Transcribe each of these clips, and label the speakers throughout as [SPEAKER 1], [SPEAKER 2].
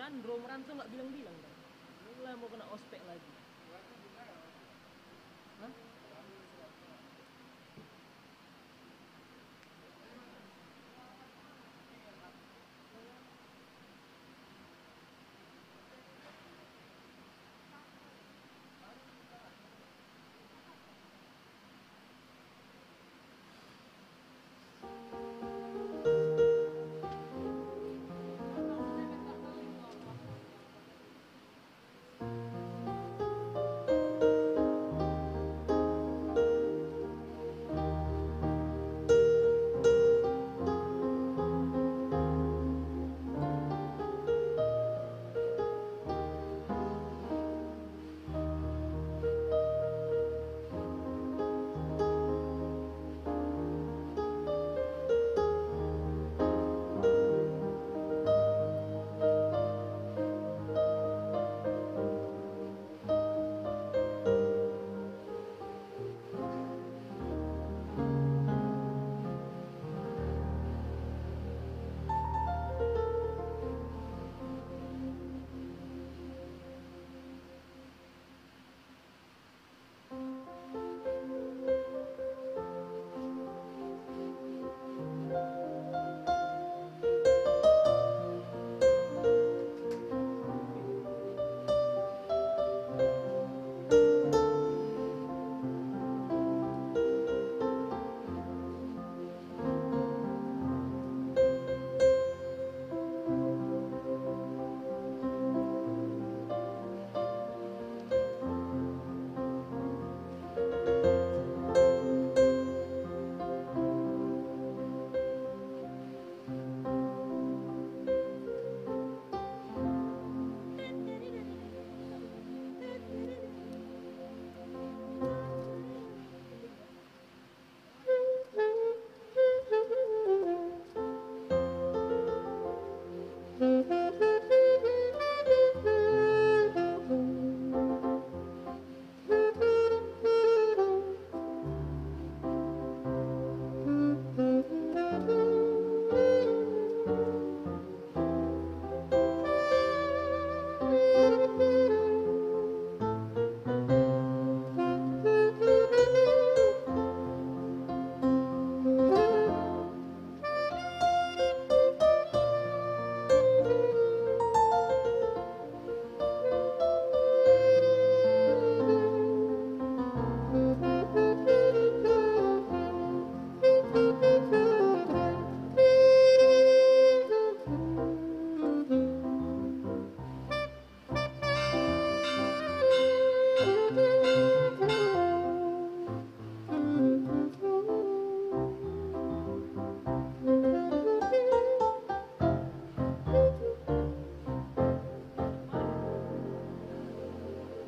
[SPEAKER 1] Chandro merantau nggak bilang-bilang kan. Mulai mau kena ospek lagi. Hah?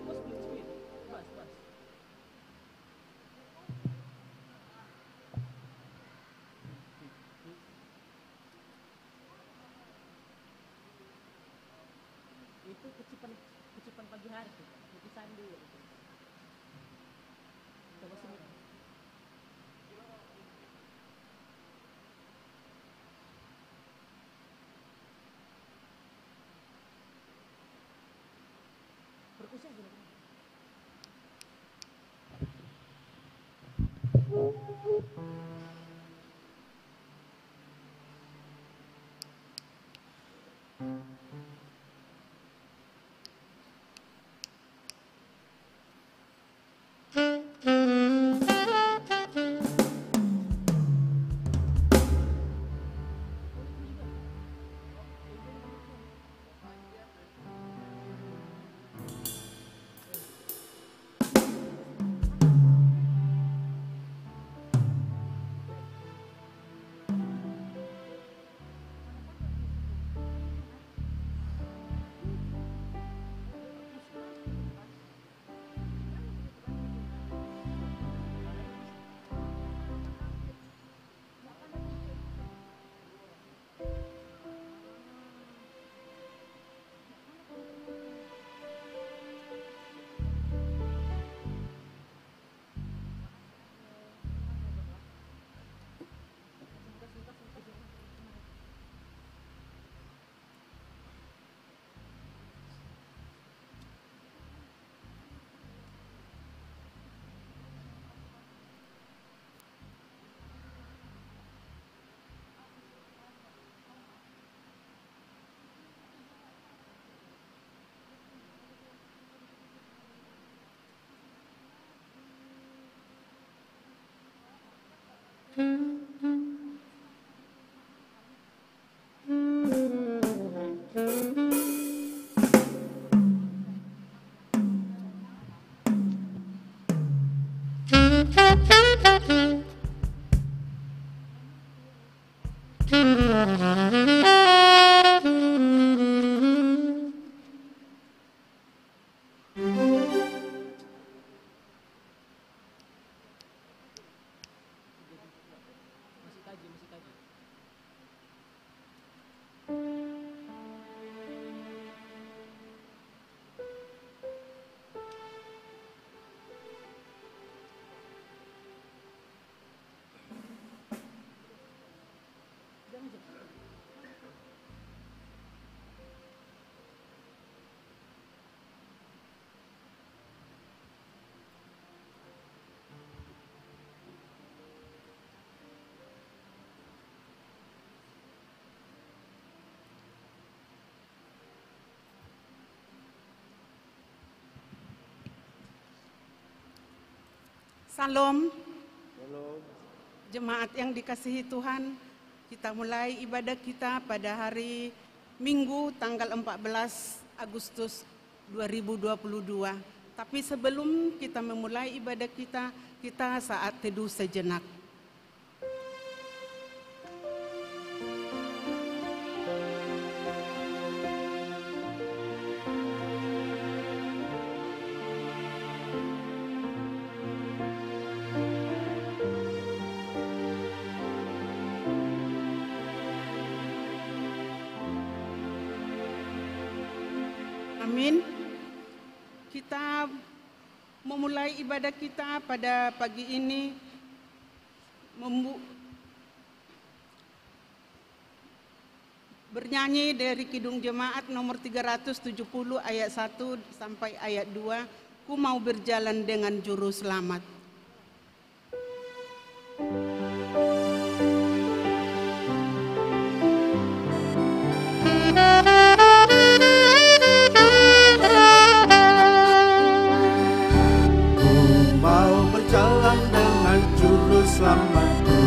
[SPEAKER 1] Bos split split. Bas bas. Itu kecipan pagi hari tuh, kecipan dulu itu. Coba sini. Perkusnya gini.
[SPEAKER 2] Salam. Jemaat yang dikasihi Tuhan, kita mulai ibadah kita pada hari Minggu tanggal 14 Agustus 2022. Tapi sebelum kita memulai ibadah kita saat teduh sejenak. Amin. Kita memulai ibadah kita pada pagi ini bernyanyi dari Kidung Jemaat nomor 370 ayat 1 sampai ayat 2, Ku mau berjalan dengan juru selamat.
[SPEAKER 3] Selamatku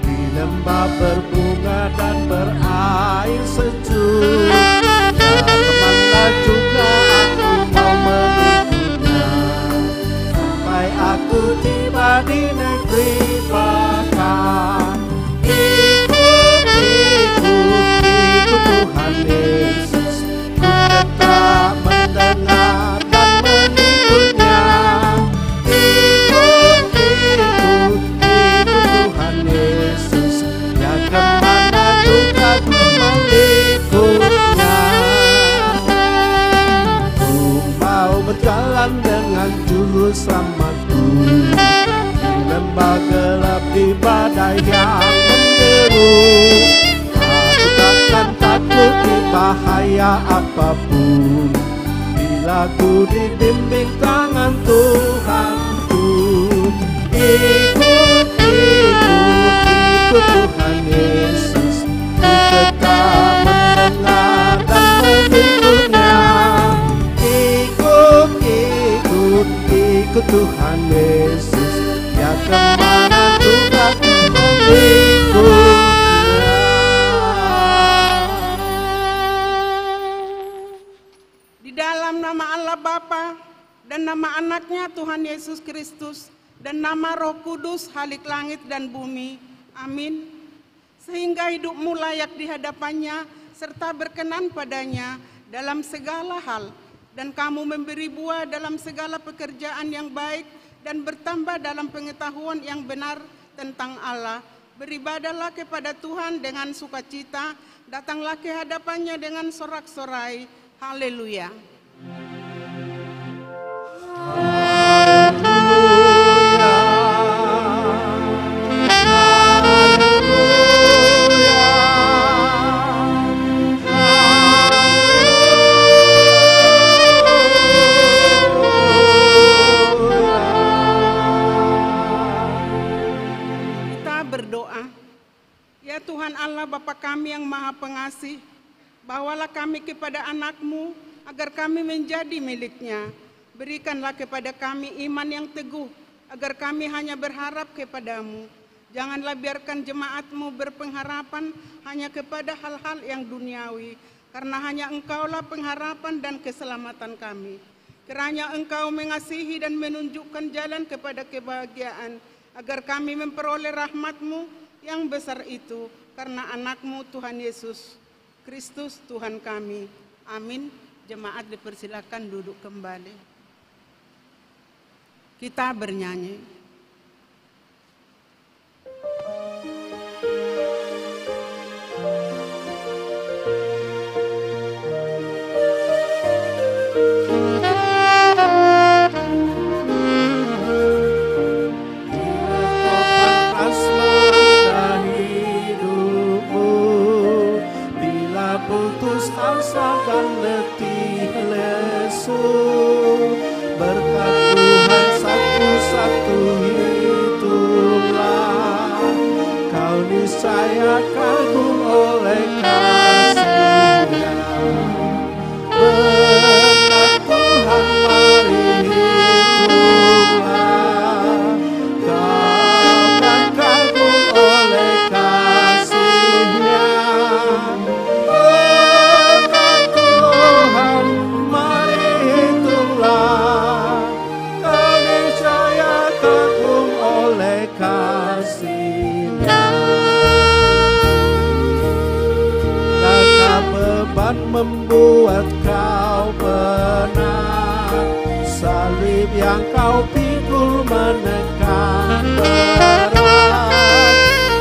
[SPEAKER 3] di lembah berbunga dan berair sejuk, dan kemana juga aku mau mengikutnya, sampai aku tiba di negeri Bapa. Ikut Tuhan Yesus, ku tetap mendengar dan mengikutnya. Berjalan dengan juru selamatku di lembah gelap, di badai yang menderu. Aku takkan takut di bahaya apapun, bila ku dibimbing tangan Tuhanku. Ikut Tuhan Yesus, ku tetap mendengar dan mengikutnya. Ikut Tuhan Yesus, ya kemana juga ku mengikutnya.
[SPEAKER 2] Di dalam nama Allah Bapa dan nama anaknya Tuhan Yesus Kristus dan nama Roh Kudus, Halik langit dan bumi. Amin. Sehingga hidupmu layak di hadapannya serta berkenan padanya dalam segala hal, dan kamu memberi buah dalam segala pekerjaan yang baik dan bertambah dalam pengetahuan yang benar tentang Allah. Beribadahlah kepada Tuhan dengan sukacita, datanglah ke hadapannya dengan sorak-sorai. Haleluya. Tuhan Allah Bapa kami yang Maha Pengasih, bawalah kami kepada anak-Mu agar kami menjadi milik-Nya. Berikanlah kepada kami iman yang teguh, agar kami hanya berharap kepada-Mu. Janganlah biarkan jemaat-Mu berpengharapan hanya kepada hal-hal yang duniawi, karena hanya Engkaulah pengharapan dan keselamatan kami. Kiranya Engkau mengasihi dan menunjukkan jalan kepada kebahagiaan, agar kami memperoleh rahmat-Mu yang besar itu, karena anak-Mu Tuhan Yesus Kristus Tuhan kami. Amin. Jemaat dipersilakan duduk kembali. Kita bernyanyi.
[SPEAKER 3] Putus asa dan letih lesu, berkat Tuhan satu-satu hitunglah, kau niscaya kagum oleh kasih-Nya. Berkat Tuhan mari hitunglah, kau kan kagum oleh kasih-Nya. Membuat kau penat, salib yang kau pikul menekan berat.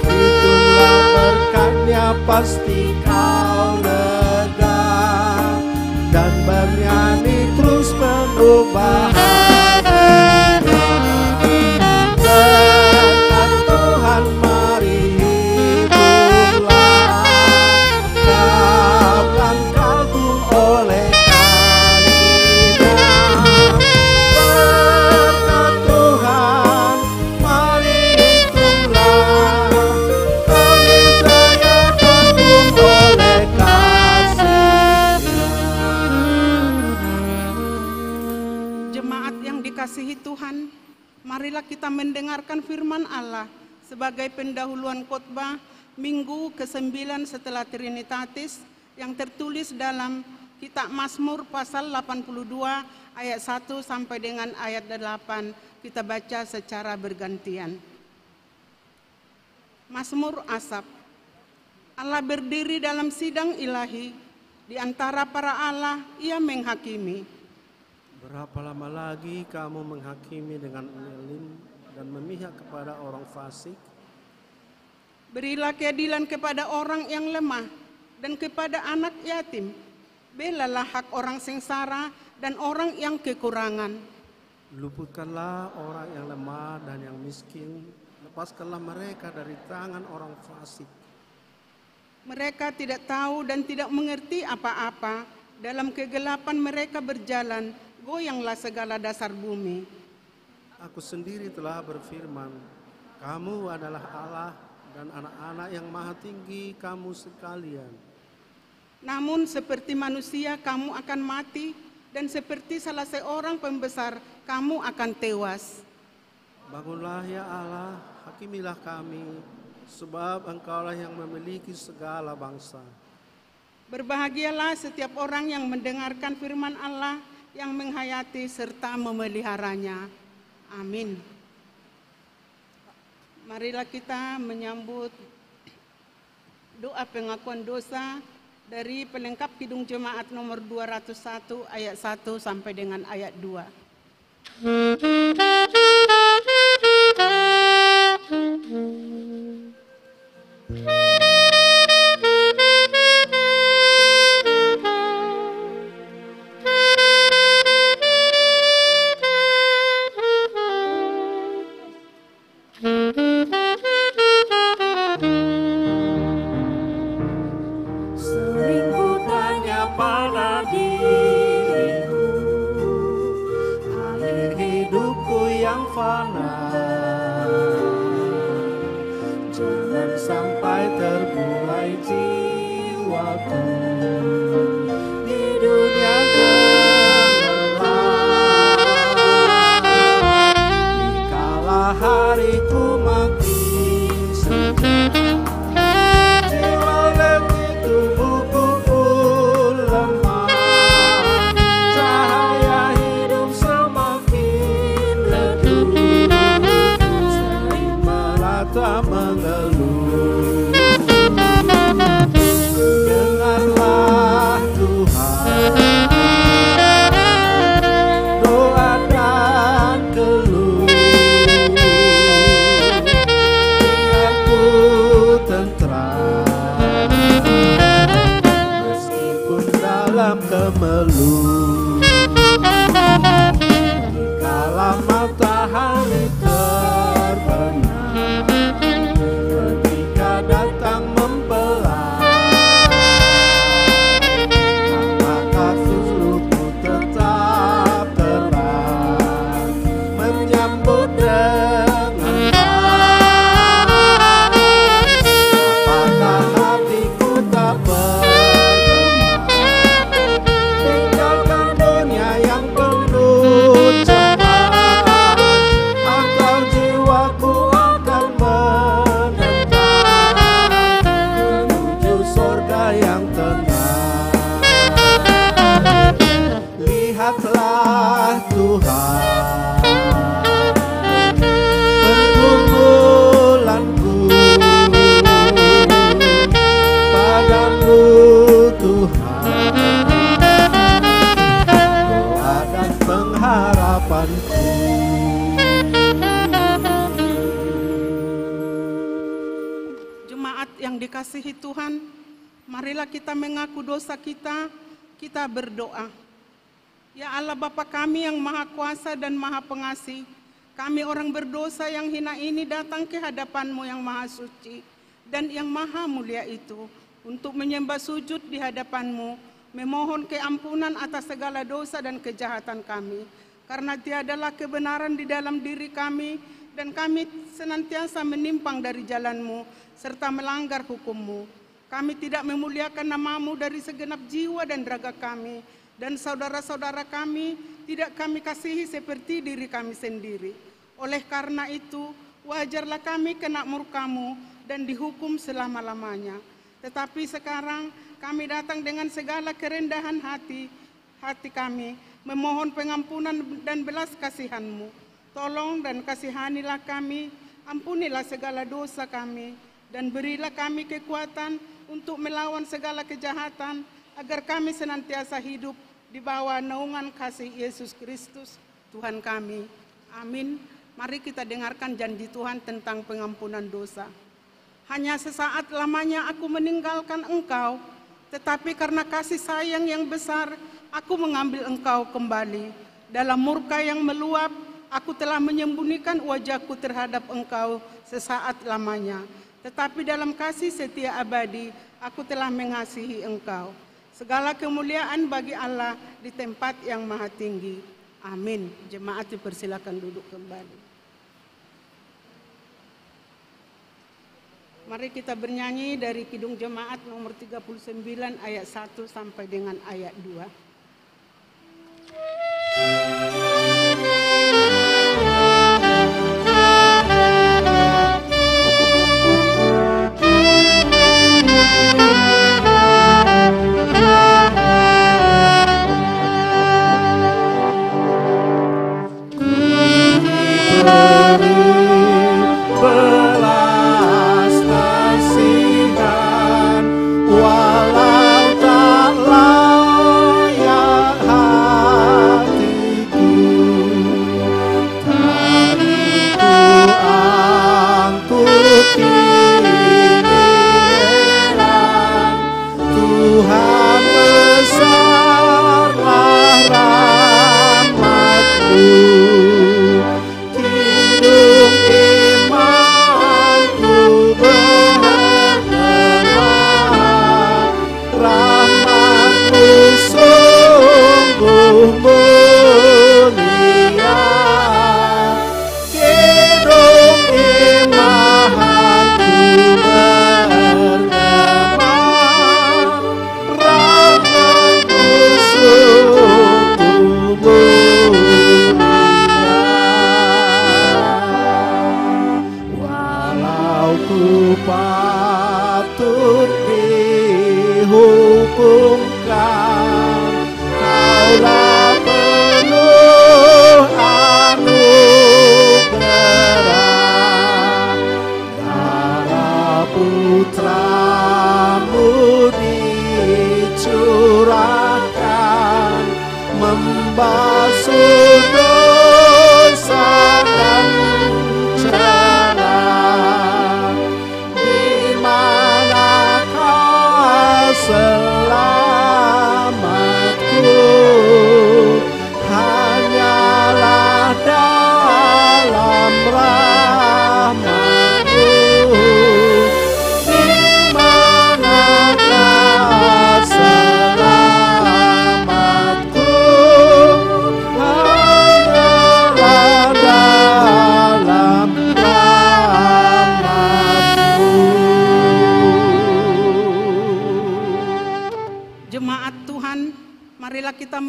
[SPEAKER 3] Itulah berkatnya pasti kau lega, dan bernyanyi terus penuh bahagia. Berkat Tuhan mari hiduplah, oleh kasih-Nya. Berkat Tuhan mari hitunglah, kau niscaya kagum oleh kasih-Nya.
[SPEAKER 2] Jemaat yang dikasihi Tuhan, marilah kita mendengarkan firman Allah sebagai pendahuluan khotbah Minggu ke-9 setelah Trinitatis yang tertulis dalam Kitab Mazmur pasal 82 ayat 1 sampai dengan ayat 8. Kita baca secara bergantian. Mazmur Asaf. Allah berdiri dalam sidang ilahi, di antara para Allah Ia menghakimi.
[SPEAKER 3] Berapa lama lagi kamu menghakimi dengan elim dan memihak kepada orang fasik?
[SPEAKER 2] Berilah keadilan kepada orang yang lemah dan kepada anak yatim. Belalah hak orang sengsara dan orang yang kekurangan.
[SPEAKER 3] Luputkanlah orang yang lemah dan yang miskin. Lepaskanlah mereka dari tangan orang fasik.
[SPEAKER 2] Mereka tidak tahu dan tidak mengerti apa-apa. Dalam kegelapan mereka berjalan, goyanglah segala dasar bumi.
[SPEAKER 3] Aku sendiri telah berfirman, kamu adalah Allah dan anak-anak yang maha tinggi kamu sekalian.
[SPEAKER 2] Namun seperti manusia kamu akan mati, dan seperti salah seorang pembesar kamu akan tewas.
[SPEAKER 3] Bangunlah ya Allah, hakimilah kami, sebab Engkaulah yang memiliki segala bangsa.
[SPEAKER 2] Berbahagialah setiap orang yang mendengarkan firman Allah, yang menghayati serta memeliharanya. Amin. Marilah kita menyambut doa pengakuan dosa dari pelengkap Kidung Jemaat nomor 201 ayat 1 sampai dengan ayat 2.
[SPEAKER 3] Hariku makin mengeluh. Dengarlah Tuhan doa dan keluh, biar ku tentram meskipun dalam kemeluh. Dikala matahari terbenam, ketika datang membelah, maka susluku tetap terang, menyambut dengan baik. Apakah hatiku tak bergema, tinggalkan dunia yang penuh cemas, atau jiwaku akan menentang menuju sorga yang tenang. Lihatlah Tuhan pergumulanku, padamu Tuhan doa dan pengharapanku.
[SPEAKER 2] Jemaat yang dikasihi Tuhan, marilah kita mengaku dosa kita, kita berdoa. Ya Allah Bapa kami yang Maha Kuasa dan Maha Pengasih, kami orang berdosa yang hina ini datang ke hadapan-Mu yang Maha Suci dan yang Maha Mulia itu untuk menyembah sujud di hadapan-Mu, memohon keampunan atas segala dosa dan kejahatan kami, karena tiadalah kebenaran di dalam diri kami dan kami senantiasa menyimpang dari jalan-Mu serta melanggar hukum-Mu. Kami tidak memuliakan nama-Mu dari segenap jiwa dan raga kami, dan saudara-saudara kami tidak kami kasihi seperti diri kami sendiri. Oleh karena itu, wajarlah kami kena murka-Mu dan dihukum selama-lamanya. Tetapi sekarang kami datang dengan segala kerendahan hati kami, memohon pengampunan dan belas kasihan-Mu. Tolong dan kasihanilah kami, ampunilah segala dosa kami, dan berilah kami kekuatan untuk melawan segala kejahatan, agar kami senantiasa hidup di bawah naungan kasih Yesus Kristus, Tuhan kami. Amin. Mari kita dengarkan janji Tuhan tentang pengampunan dosa. Hanya sesaat lamanya aku meninggalkan engkau, tetapi karena kasih sayang yang besar, aku mengambil engkau kembali. Dalam murka yang meluap, aku telah menyembunyikan wajahku terhadap engkau sesaat lamanya. Tetapi dalam kasih setia abadi, aku telah mengasihi engkau. Segala kemuliaan bagi Allah di tempat yang maha tinggi. Amin. Jemaat dipersilakan duduk kembali. Mari kita bernyanyi dari Kidung Jemaat nomor 39 ayat 1 sampai dengan ayat 2.
[SPEAKER 3] Belas kasihan walau tak layak hatiku, tariku angkut kini heran, Tuhan besarlah rahmat-Mu. Kidung imanku berharap, rahmat-Mu sungguh mulia. Kidung imanku bergema, rahmat-Mu sungguh mulia. Walau ku patut dihukumkan, Kaulah penuh anugerah.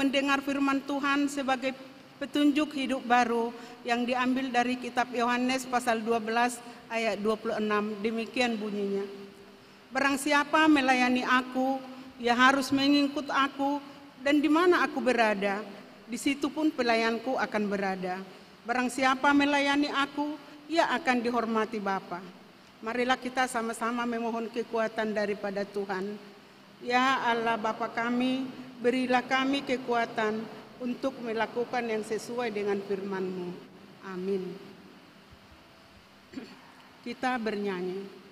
[SPEAKER 2] mendengar firman Tuhan sebagai petunjuk hidup baru yang diambil dari kitab Yohanes pasal 12 ayat 26. Demikian bunyinya. Barang siapa melayani aku, ia harus mengikut aku, dan di mana aku berada, di situ pun pelayanku akan berada. Barang siapa melayani aku, ia akan dihormati Bapa. Marilah kita sama-sama memohon kekuatan daripada Tuhan. Ya Allah Bapa kami, berilah kami kekuatan untuk melakukan yang sesuai dengan firman-Mu. Amin. Kita bernyanyi.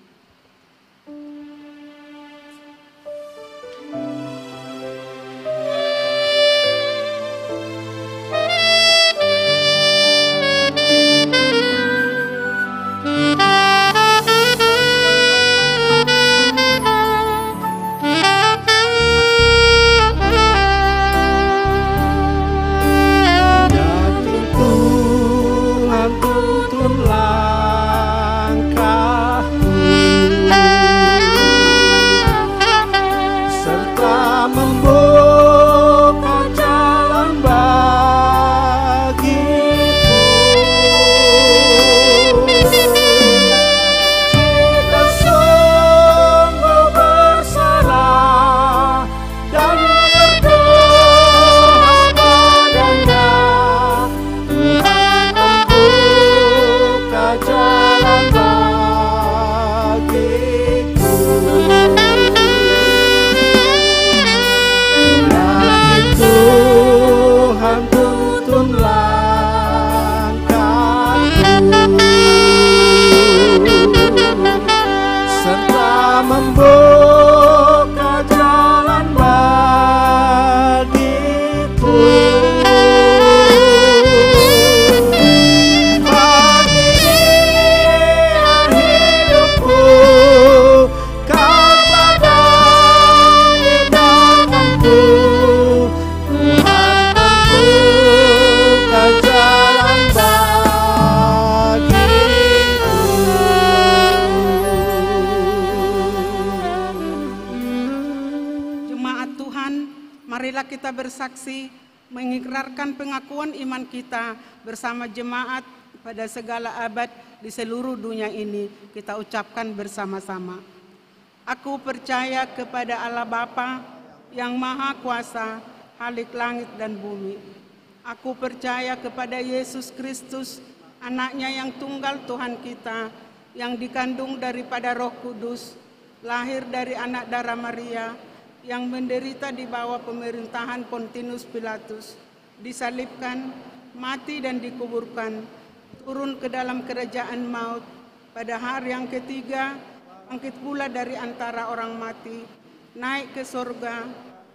[SPEAKER 2] Kita bersaksi mengikrarkan pengakuan iman kita bersama jemaat pada segala abad di seluruh dunia ini. Kita ucapkan bersama-sama. Aku percaya kepada Allah Bapa yang Maha Kuasa, Khalik langit dan bumi. Aku percaya kepada Yesus Kristus, Anaknya yang tunggal Tuhan kita, yang dikandung daripada Roh Kudus, lahir dari anak darah Maria, yang menderita di bawah pemerintahan Pontius Pilatus, disalibkan, mati dan dikuburkan, turun ke dalam kerajaan maut, pada hari yang ketiga, bangkit pula dari antara orang mati, naik ke surga,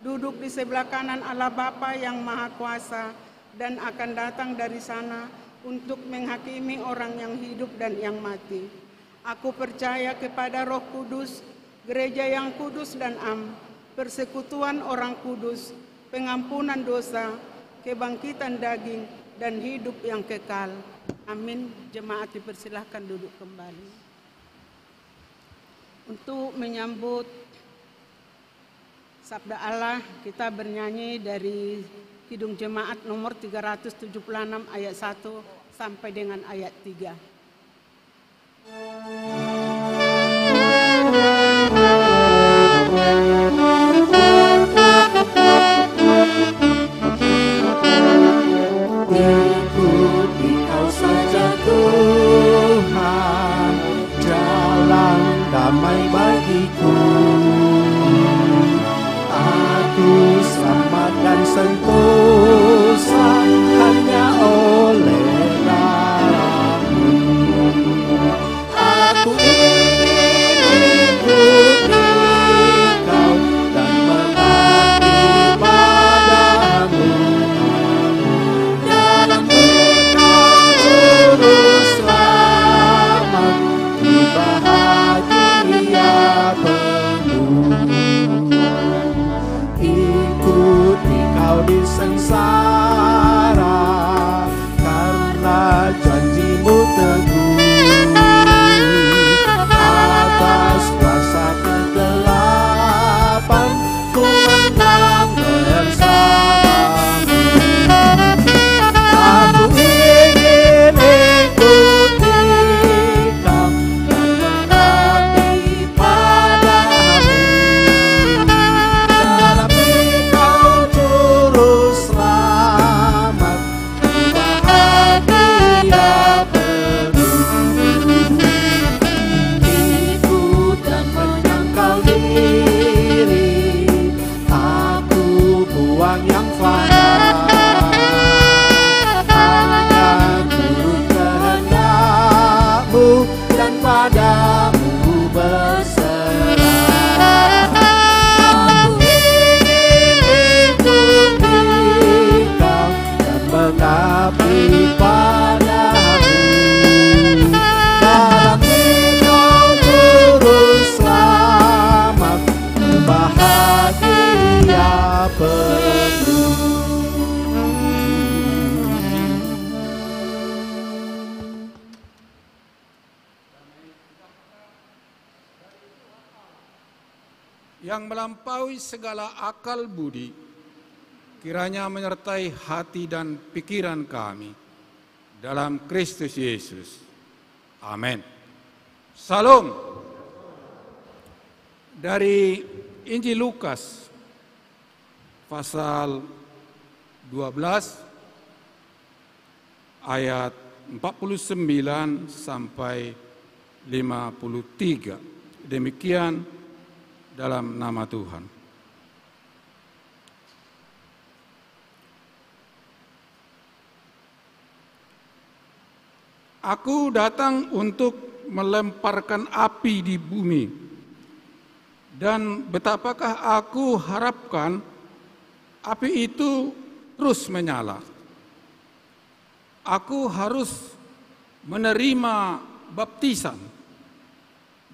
[SPEAKER 2] duduk di sebelah kanan Allah Bapa yang Maha Kuasa, dan akan datang dari sana untuk menghakimi orang yang hidup dan yang mati. Aku percaya kepada Roh Kudus, gereja yang kudus dan am, persekutuan orang kudus, pengampunan dosa, kebangkitan daging, dan hidup yang kekal. Amin. Jemaat dipersilahkan duduk kembali. Untuk menyambut sabda Allah, kita bernyanyi dari Kidung Jemaat nomor 376 ayat 1 sampai dengan ayat 3.
[SPEAKER 3] Damai bagiku, aku selamat dan sentosa hanya oleh darah-Mu. Aku
[SPEAKER 4] padamu berserah. Aku ingin hidup di Kau dan mengabdi padamu. Dalam Engkau juru selamat, bahagia penuh.
[SPEAKER 5] Yang melampaui segala akal budi, kiranya menyertai hati dan pikiran kami dalam Kristus Yesus. Amin. Salam. Dari Injil Lukas pasal 12 ayat 49 sampai 53. Demikian dalam nama Tuhan. Aku datang untuk melemparkan api di bumi, dan betapakah aku harapkan api itu terus menyala. Aku harus menerima baptisan,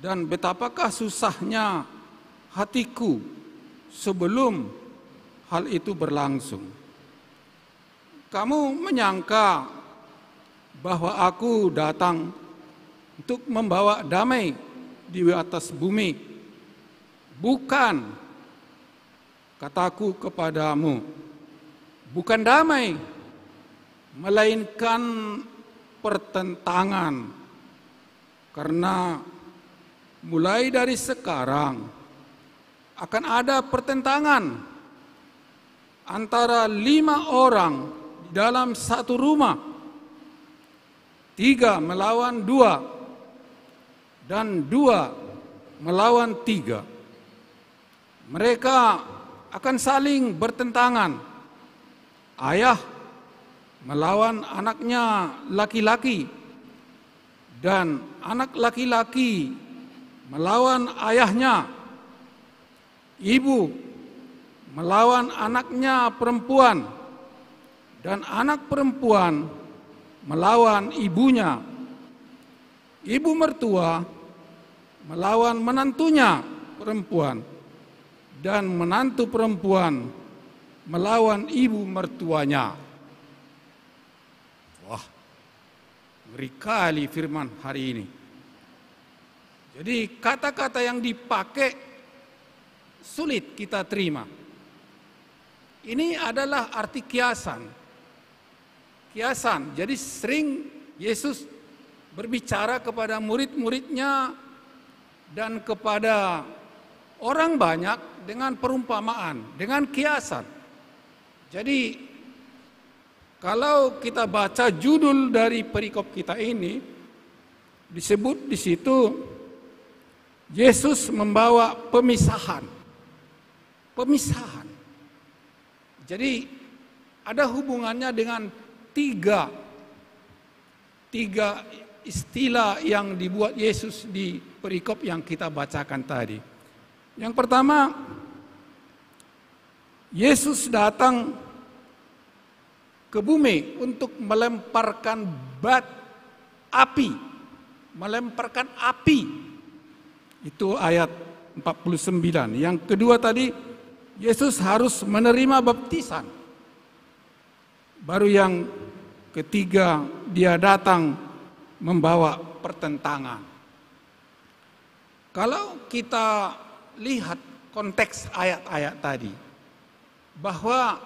[SPEAKER 5] dan betapakah susahnya hatiku sebelum hal itu berlangsung. Kamu menyangka bahwa aku datang untuk membawa damai di atas bumi. Bukan, kataku kepadamu, bukan damai, melainkan pertentangan. Karena mulai dari sekarang akan ada pertentangan antara 5 orang di dalam satu rumah, 3 melawan 2, dan 2 melawan 3. Mereka akan saling bertentangan. Ayah melawan anaknya laki-laki, dan anak laki-laki melawan ayahnya. Ibu melawan anaknya perempuan, dan anak perempuan melawan ibunya. Ibu mertua melawan menantunya perempuan, dan menantu perempuan melawan ibu mertuanya. Wah, ngeri kali firman hari ini. Jadi kata-kata yang dipakai sulit kita terima. Ini adalah arti kiasan. Kiasan. Jadi sering Yesus berbicara kepada murid-muridnya dan kepada orang banyak dengan perumpamaan, dengan kiasan. Jadi kalau kita baca judul dari perikop kita ini, disebut di situ Yesus membawa pemisahan. Pemisahan. Jadi ada hubungannya dengan tiga istilah yang dibuat Yesus di perikop yang kita bacakan tadi. Yang pertama, Yesus datang ke bumi untuk melemparkan api. Melemparkan api. Itu ayat 49. Yang kedua tadi, Yesus harus menerima baptisan. Baru yang ketiga, dia datang membawa pertentangan. Kalau kita lihat konteks ayat-ayat tadi, bahwa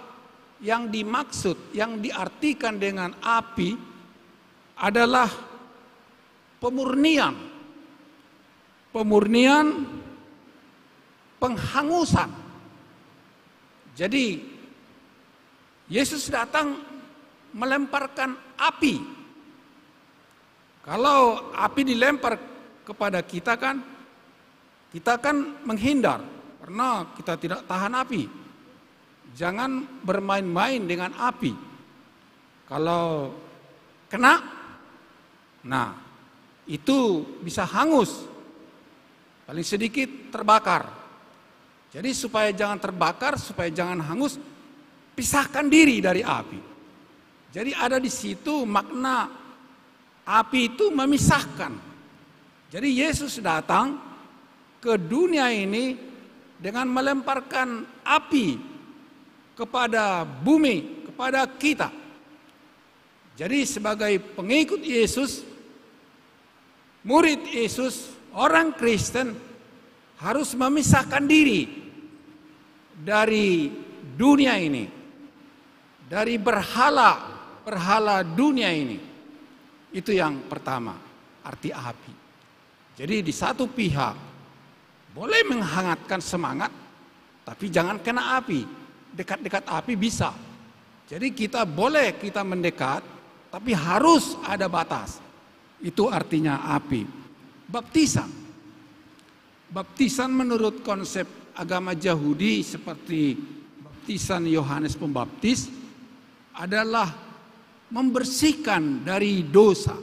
[SPEAKER 5] yang dimaksud, yang diartikan dengan api adalah pemurnian. Pemurnian, penghangusan. Jadi Yesus datang melemparkan api. Kalau api dilempar kepada kita kan menghindar karena kita tidak tahan api. Jangan bermain-main dengan api. Kalau kena, nah itu bisa hangus, paling sedikit terbakar. Jadi supaya jangan terbakar, supaya jangan hangus, pisahkan diri dari api. Jadi ada di situ makna api itu memisahkan. Jadi Yesus datang ke dunia ini dengan melemparkan api kepada bumi, kepada kita. Jadi sebagai pengikut Yesus, murid Yesus, orang Kristen harus memisahkan diri dari dunia ini, dari berhala dunia ini. Itu yang pertama, arti api. Jadi di satu pihak boleh menghangatkan semangat, tapi jangan kena api. Dekat-dekat api bisa. Jadi kita mendekat, tapi harus ada batas. Itu artinya api. Baptisan. Baptisan menurut konsep agama Yahudi seperti baptisan Yohanes Pembaptis adalah membersihkan dari dosa.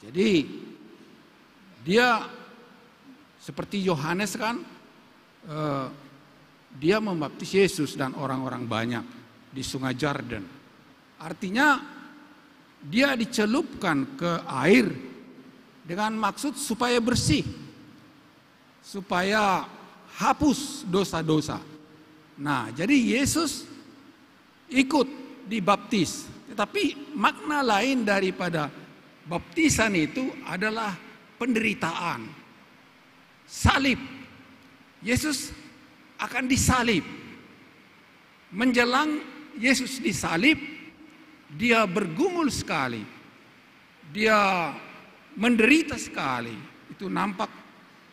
[SPEAKER 5] Jadi dia seperti Yohanes kan, dia membaptis Yesus dan orang-orang banyak di Sungai Jordan. Artinya dia dicelupkan ke air dengan maksud supaya bersih, supaya hapus dosa-dosa. Nah, jadi Yesus ikut dibaptis. Tetapi makna lain daripada baptisan itu adalah penderitaan. Salib. Yesus akan disalib. Menjelang Yesus disalib, dia bergumul sekali. Dia menderita sekali. Itu nampak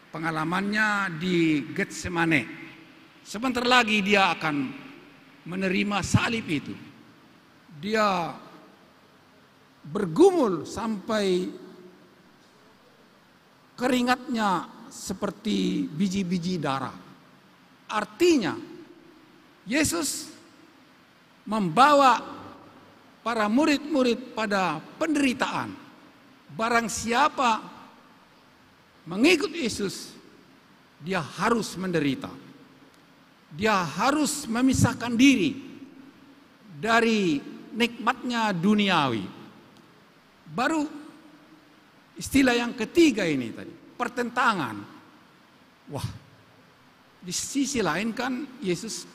[SPEAKER 5] pengalamannya di Getsemane. Sebentar lagi dia akan menerima salib itu. Dia bergumul sampai keringatnya seperti biji-biji darah. Artinya Yesus membawa para murid-murid pada penderitaan. Barang siapa mengikut Yesus, dia harus menderita. Dia harus memisahkan diri dari nikmatnya duniawi. Baru istilah yang ketiga ini tadi, pertentangan. Wah, di sisi lain kan Yesus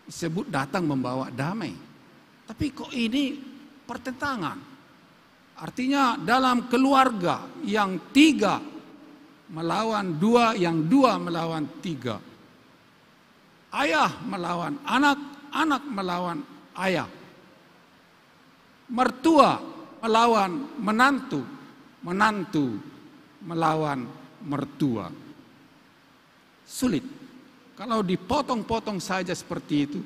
[SPEAKER 5] disebut datang membawa damai. Tapi kok ini pertentangan? Artinya dalam keluarga yang 3 melawan 2, yang 2 melawan 3. Ayah melawan anak, anak melawan ayah. Mertua melawan menantu, menantu melawan mertua. Sulit. Kalau dipotong-potong saja seperti itu,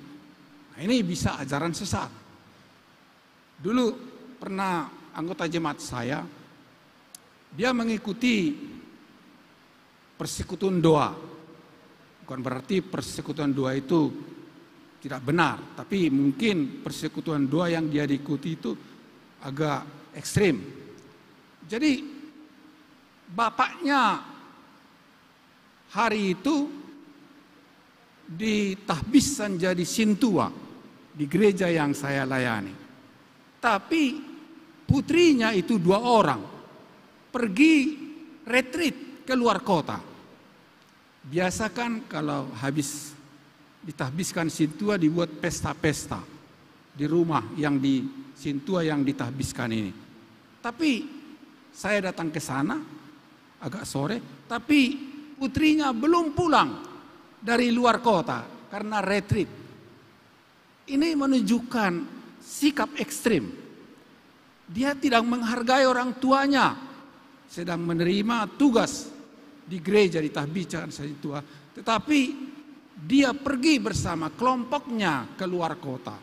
[SPEAKER 5] nah ini bisa ajaran sesat. Dulu pernah anggota jemaat saya, dia mengikuti persekutuan doa. Bukan berarti persekutuan doa itu tidak benar, tapi mungkin persekutuan doa yang dia diikuti itu agak ekstrim. Jadi bapaknya hari itu ditahbiskan jadi sintua di gereja yang saya layani. Tapi putrinya itu 2 orang pergi retreat ke luar kota. Biasa kan kalau habis ditahbiskan sintua dibuat pesta-pesta di rumah yang di sintua yang ditahbiskan ini. Tapi saya datang ke sana agak sore, tapi putrinya belum pulang dari luar kota karena retreat. Ini menunjukkan sikap ekstrim. Dia tidak menghargai orang tuanya, sedang menerima tugas di gereja ditahbiskan sintua, tetapi dia pergi bersama kelompoknya ke luar kota.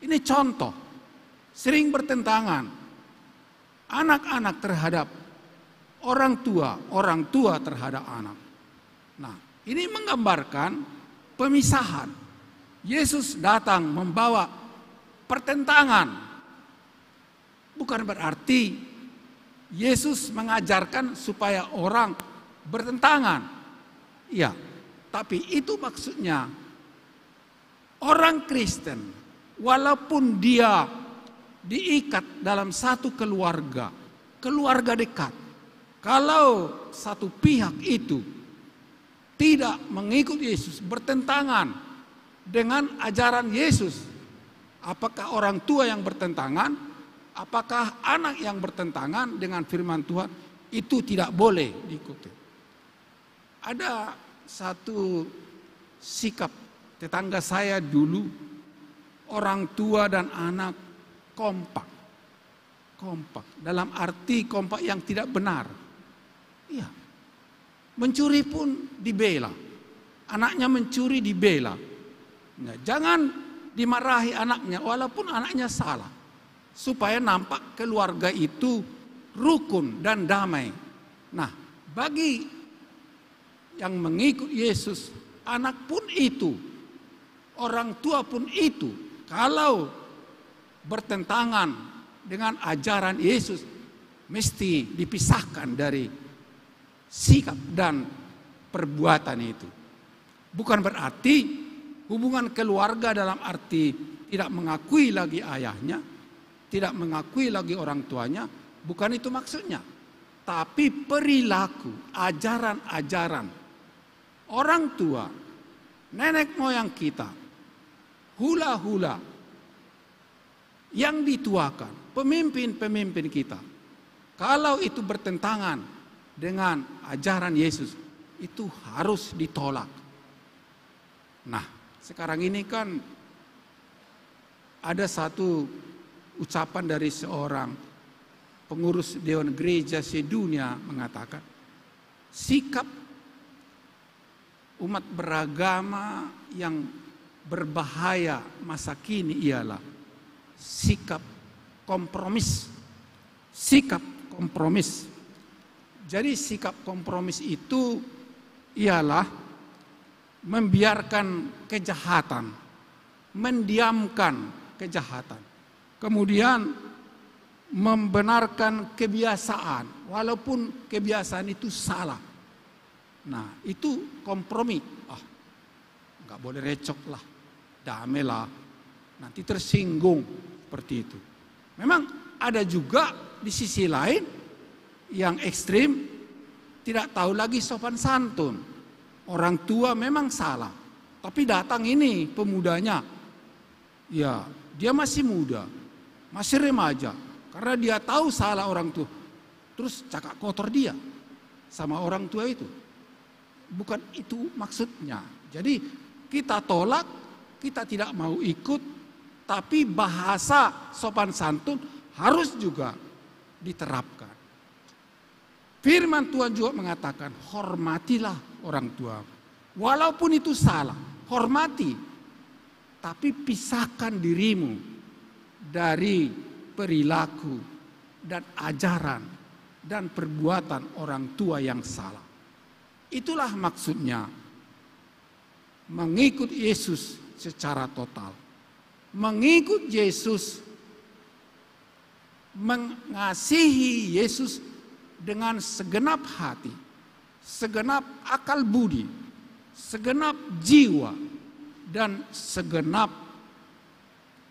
[SPEAKER 5] Ini contoh sering bertentangan anak-anak terhadap orang tua terhadap anak. Nah, ini menggambarkan pemisahan. Yesus datang membawa pertentangan. Bukan berarti Yesus mengajarkan supaya orang bertentangan. Iya, tapi itu maksudnya orang Kristen walaupun dia diikat dalam satu keluarga dekat, kalau satu pihak itu tidak mengikut Yesus, bertentangan dengan ajaran Yesus, apakah orang tua yang bertentangan, apakah anak yang bertentangan dengan firman Tuhan, itu tidak boleh diikuti. Ada satu sikap tetangga saya dulu, orang tua dan anak kompak dalam arti kompak yang tidak benar. Iya, mencuri pun dibela, anaknya mencuri dibela. Nah, jangan dimarahi anaknya walaupun anaknya salah, supaya nampak keluarga itu rukun dan damai. Nah, bagi yang mengikut Yesus, anak pun itu, orang tua pun itu, kalau bertentangan dengan ajaran Yesus, mesti dipisahkan dari sikap dan perbuatan itu. Bukan berarti hubungan keluarga dalam arti tidak mengakui lagi ayahnya, tidak mengakui lagi orang tuanya, bukan itu maksudnya. Tapi perilaku, ajaran-ajaran orang tua, nenek moyang kita, hula-hula yang dituakan, pemimpin-pemimpin kita, kalau itu bertentangan dengan ajaran Yesus, itu harus ditolak. Nah, sekarang ini kan ada satu ucapan dari seorang pengurus Dewan Gereja sedunia mengatakan, sikap umat beragama yang berbahaya masa kini ialah sikap kompromis. Sikap kompromis. Jadi sikap kompromis itu ialah membiarkan kejahatan, mendiamkan kejahatan, kemudian membenarkan kebiasaan walaupun kebiasaan itu salah. Nah, itu kompromi. Nggak boleh recok lah, damai lah, nanti tersinggung seperti itu. Memang ada juga di sisi lain yang ekstrim, tidak tahu lagi sopan santun. Orang tua memang salah, tapi datang ini pemudanya, ya dia masih muda, masih remaja, karena dia tahu salah orang tua, terus cakap kotor dia sama orang tua itu. Bukan itu maksudnya. Jadi kita tolak, kita tidak mau ikut, tapi bahasa sopan santun harus juga diterapkan. Firman Tuhan juga mengatakan, hormatilah orang tua. Walaupun itu salah, hormati. Tapi pisahkan dirimu dari perilaku dan ajaran dan perbuatan orang tua yang salah. Itulah maksudnya mengikut Yesus secara total. Mengikut Yesus, mengasihi Yesus dengan segenap hati, segenap akal budi, segenap jiwa, dan segenap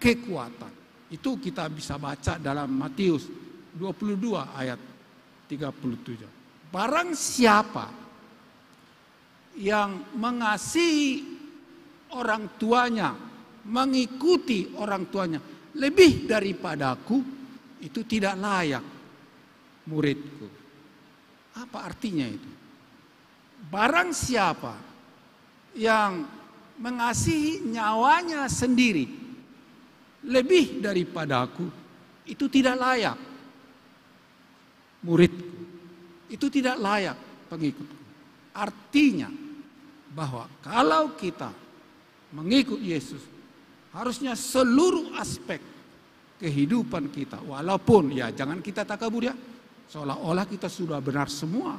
[SPEAKER 5] kekuatan. Itu kita bisa baca dalam Matius 22 ayat 37. Barang siapa yang mengasihi orang tuanya, mengikuti orang tuanya lebih daripadaku, itu tidak layak muridku. Apa artinya itu? Barang siapa yang mengasihi nyawanya sendiri lebih daripadaku, itu tidak layak muridku. Itu tidak layak pengikutku. Artinya bahwa kalau kita mengikut Yesus, harusnya seluruh aspek kehidupan kita, walaupun ya jangan kita takabur ya, seolah-olah kita sudah benar semua.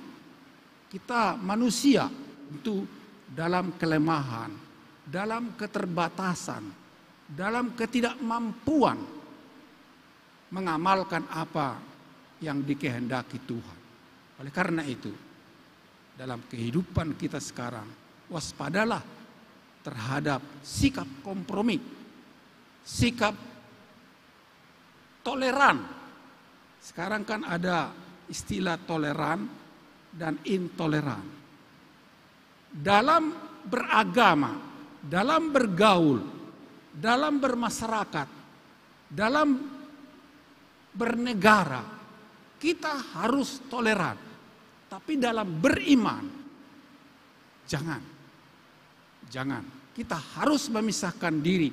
[SPEAKER 5] Kita manusia itu dalam kelemahan, dalam keterbatasan, dalam ketidakmampuan mengamalkan apa yang dikehendaki Tuhan. Oleh karena itu, dalam kehidupan kita sekarang, waspadalah terhadap sikap kompromi, sikap toleran. Sekarang kan ada istilah toleran dan intoleran. Dalam beragama, dalam bergaul, dalam bermasyarakat, dalam bernegara, kita harus toleran. Tapi dalam beriman, jangan. Kita harus memisahkan diri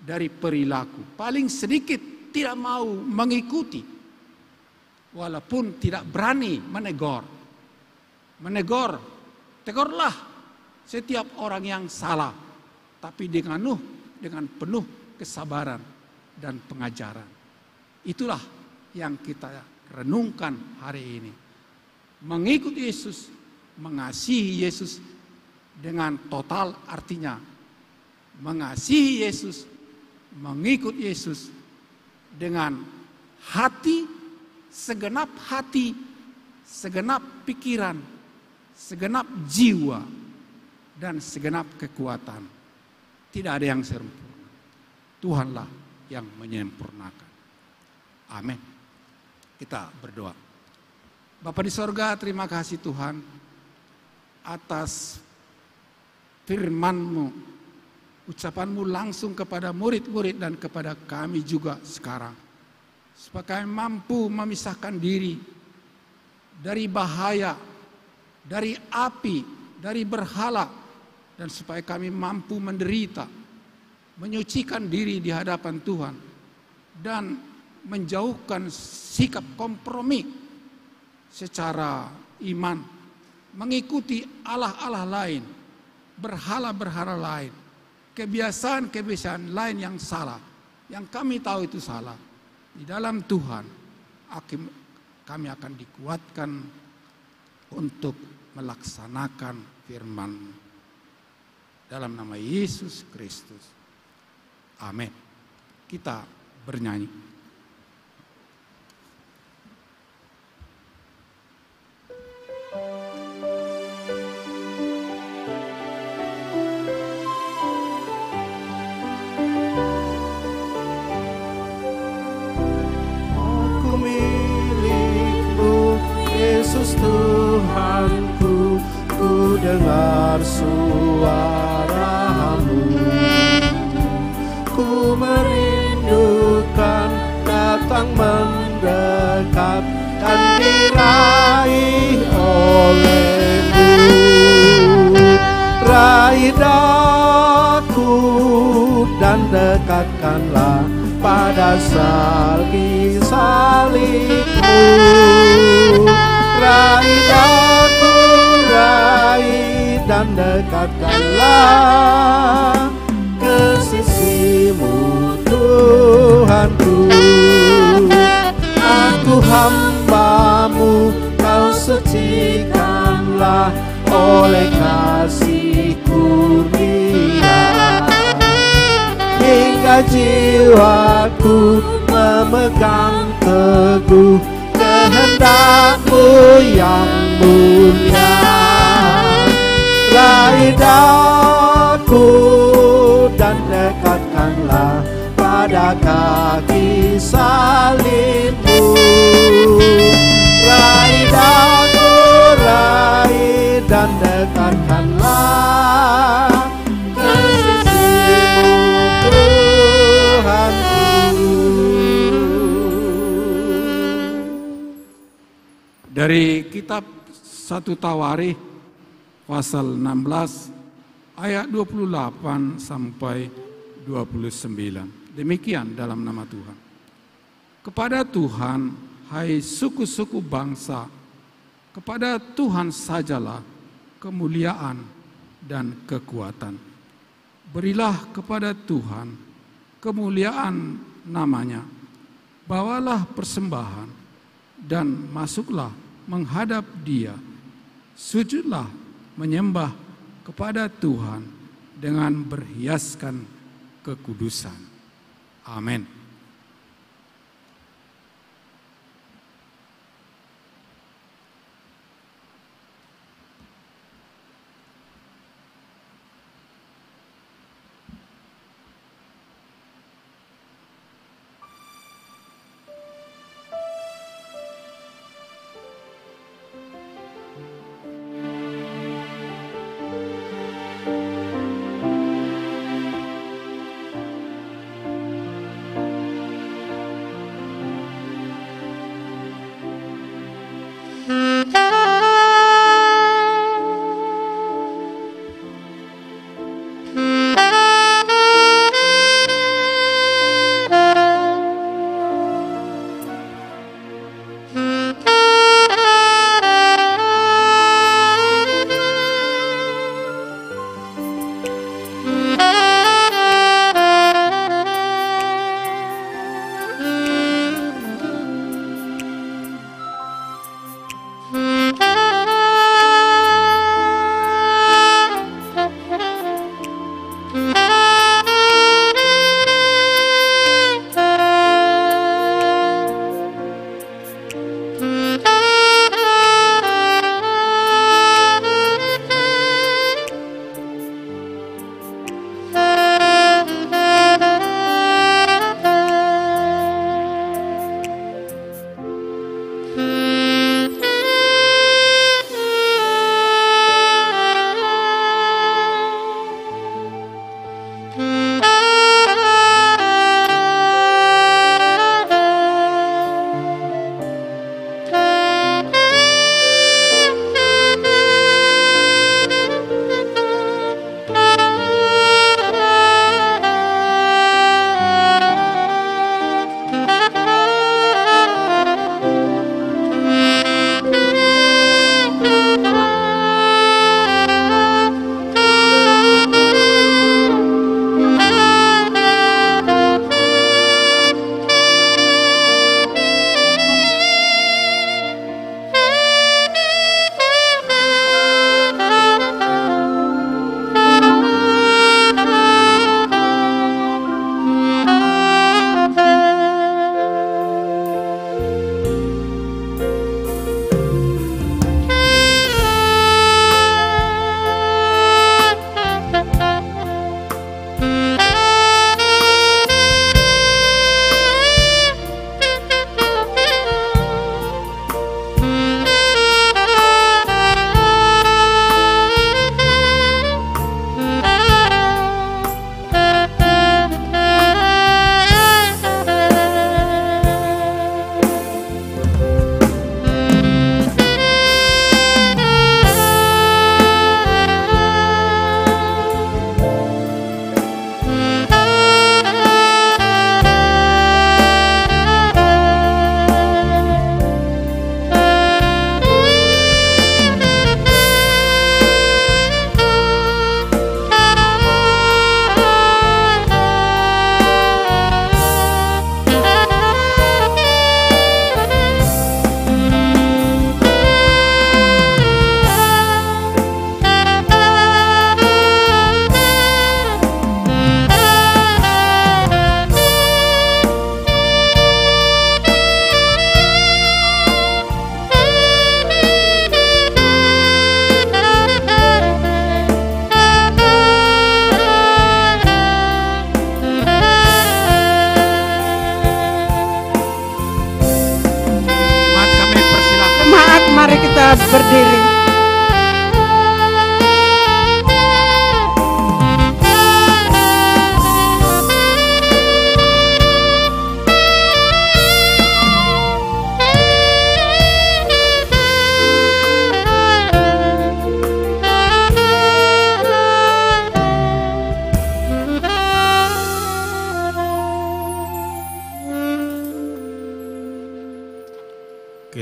[SPEAKER 5] dari perilaku. Paling sedikit tidak mau mengikuti. Walaupun tidak berani menegur. Tegurlah setiap orang yang salah. Tapi dengan penuh kesabaran dan pengajaran. Itulah yang kita renungkan hari ini. Mengikuti Yesus, mengasihi Yesus dengan total, artinya mengasihi Yesus, mengikut Yesus dengan hati, segenap pikiran, segenap jiwa, dan segenap kekuatan. Tidak ada yang sempurna. Tuhanlah yang menyempurnakan. Amin. Kita berdoa. Bapa di sorga, terima kasih Tuhan atas firman-Mu, ucapan-Mu langsung kepada murid-murid dan kepada kami juga sekarang. Supaya kami mampu memisahkan diri dari bahaya, dari api, dari berhala, dan supaya kami mampu menderita, menyucikan diri di hadapan Tuhan, dan menjauhkan sikap kompromi secara iman, mengikuti Allah-Allah lain, berhala-berhala lain, kebiasaan-kebiasaan lain yang salah, yang kami tahu itu salah. Di dalam Tuhan, kami akan dikuatkan untuk melaksanakan firman dalam nama Yesus Kristus. Amin. Kita bernyanyi.
[SPEAKER 3] Yesus Tuhanku, ku dengar suara-Mu. Ku merindukan datang mendekat dan diraih oleh-Mu. Raih daku dan dekatkanlah pada salib-Mu. Raih daku, raih dan dekatkanlah ke sisi-Mu Tuhanku. Aku hamba-Mu, Kau sucikanlah oleh kasih kurnia. Hingga jiwaku memegang teguh kehendak-Mu yang mulia. Raih daku dan dekatkanlah pada kaki salib-Mu. Raih daku, raih dan dekatkanlah ke sisi-Mu Tuhanku.
[SPEAKER 5] Dari kitab 1 Tawarikh pasal 16 ayat 28 sampai 29. Demikian dalam nama Tuhan. Kepada Tuhan, hai suku-suku bangsa, kepada Tuhan sajalah kemuliaan dan kekuatan. Berilah kepada Tuhan kemuliaan namanya. Bawalah persembahan dan masuklah menghadap Dia. Sujudlah menyembah kepada Tuhan dengan berhiaskan kekudusan. Amin.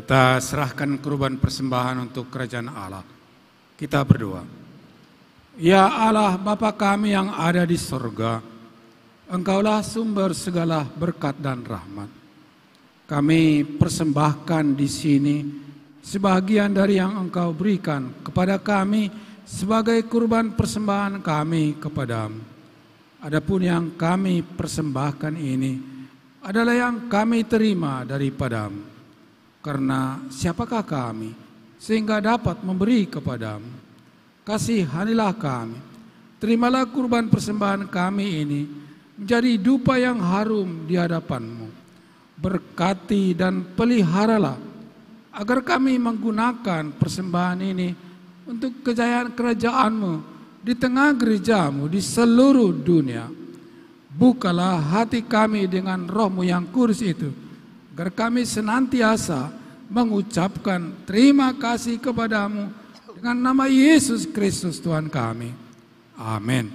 [SPEAKER 5] Kita serahkan kurban persembahan untuk kerajaan Allah. Kita berdoa. Ya Allah, Bapa kami yang ada di sorga, Engkaulah sumber segala berkat dan rahmat. Kami persembahkan di sini sebagian dari yang Engkau berikan kepada kami sebagai kurban persembahan kami kepadamu. Adapun yang kami persembahkan ini adalah yang kami terima daripadamu. Karena siapakah kami sehingga dapat memberi kepadamu? Kasihanilah kami. Terimalah kurban persembahan kami ini menjadi dupa yang harum di hadapan-Mu. Berkati dan peliharalah agar kami menggunakan persembahan ini untuk kejayaan kerajaan-Mu di tengah gereja-Mu di seluruh dunia. Bukalah hati kami dengan Roh-Mu yang kudus itu, agar kami senantiasa mengucapkan terima kasih kepadamu dengan nama Yesus Kristus Tuhan kami. Amin.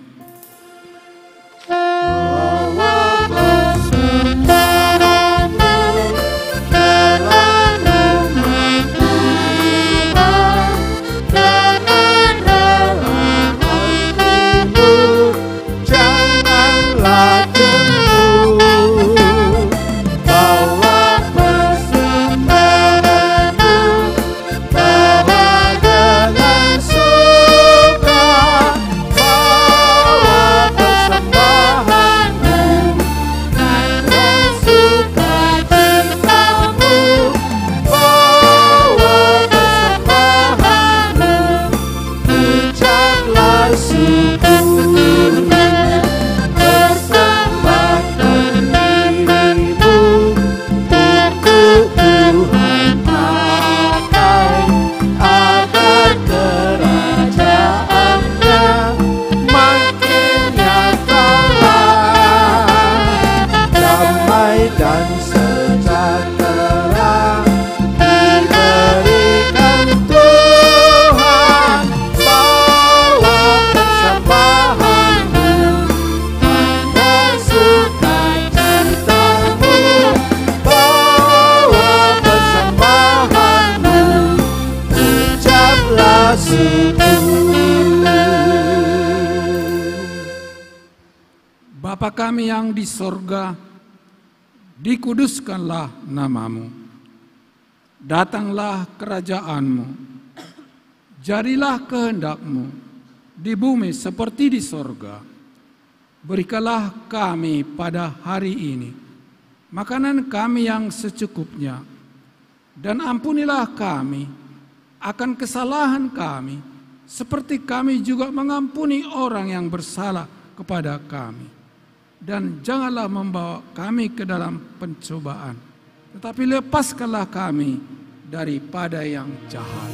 [SPEAKER 5] Bapa kami yang di sorga, dikuduskanlah namamu. Datanglah kerajaan-Mu. Jadilah kehendak-Mu di bumi seperti di sorga. Berikanlah kami pada hari ini makanan kami yang secukupnya, dan ampunilah kami akan kesalahan kami, seperti kami juga mengampuni orang yang bersalah kepada kami. Dan janganlah membawa kami ke dalam pencobaan, tetapi lepaskanlah kami daripada yang jahat.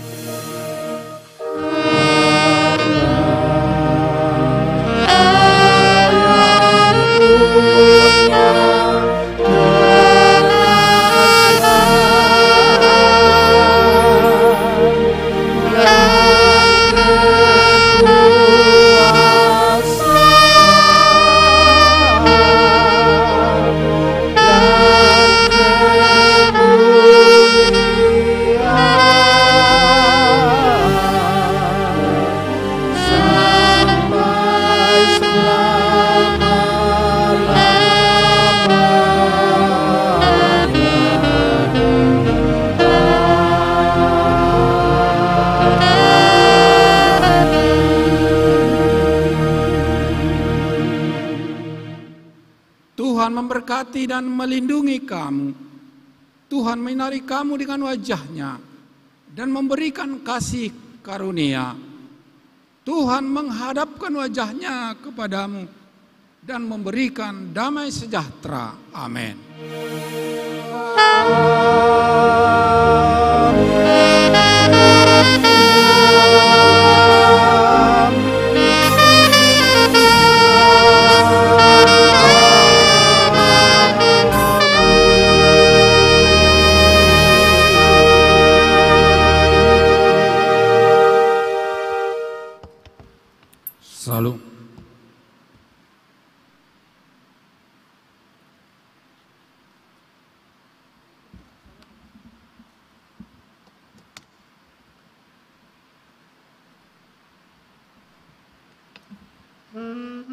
[SPEAKER 5] Tuhan memberkati dan melindungi kamu. Tuhan menyinari kamu dengan wajah-Nya dan memberikan kasih karunia. Tuhan menghadapkan wajah-Nya kepadamu dan memberikan damai sejahtera. Amin. Salam.
[SPEAKER 4] Mm-hmm.